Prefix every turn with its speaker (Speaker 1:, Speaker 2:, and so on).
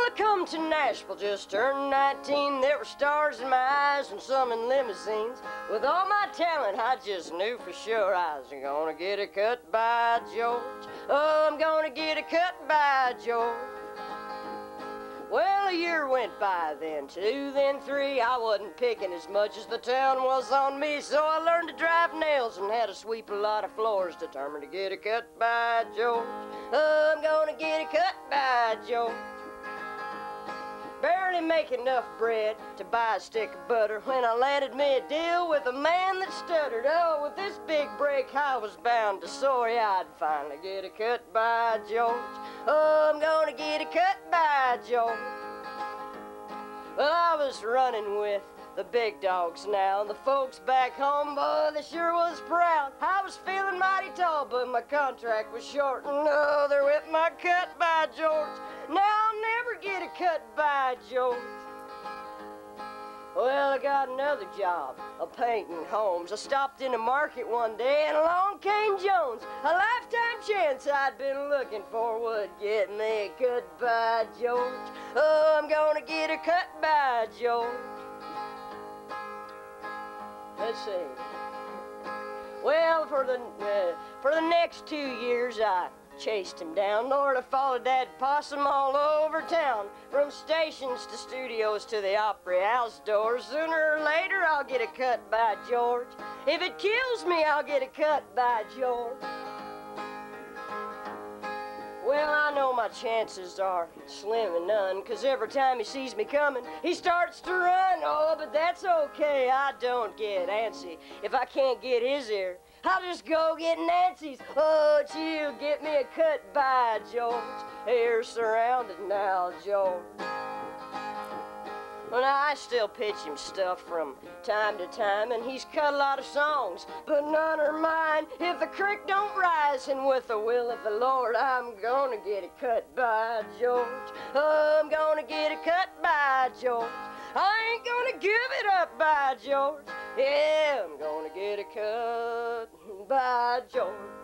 Speaker 1: I come to Nashville, just turned 19. There were stars in my eyes and some in limousines. With all my talent, I just knew for sure I was gonna get a cut by George. Oh, I'm gonna get a cut by George. Well, a year went by, then 2, then 3. I wasn't picking as much as the town was on me, so I learned to drive nails and had to sweep a lot of floors, determined to get a cut by George. Oh, I'm gonna get a cut by George. Barely make enough bread to buy a stick of butter when I landed me a deal with a man that stuttered. Oh, with this big break I was bound to soar. Yeah, I'd finally get a cut by George. Oh, I'm gonna get a cut by George. Well, I was running with the big dogs now, and the folks back home, boy, they sure was proud. I was feeling mighty tall, but my contract was short, and oh, they're with my cut by George. Now I'll never get a cut by George. Well, I got another job, painting homes. I stopped in the market one day, and along came Jones. A lifetime chance I'd been looking for would get me a cut by George. Oh, I'm gonna get a cut by George. Let's see. Well, for the next 2 years, I chased him down. Lord, I followed that possum all over town, from stations to studios to the Opry House doors. Sooner or later, I'll get a cut by George. If it kills me, I'll get a cut by George. Well, I know my chances are slim and none, 'cause every time he sees me coming, he starts to run. Oh, but that's okay, I don't get antsy. If I can't get his ear, I'll just go get Nancy's. Oh, she'll get me a cut by George. You're surrounded now, George. Well, now, I still pitch him stuff from time to time, and he's cut a lot of songs, but none are mine. If the creek don't rise, and with the will of the Lord, I'm gonna get a cut by George. Oh, I'm gonna get a cut by George. I ain't gonna give it up by George. Yeah, I'm gonna get a cut by George.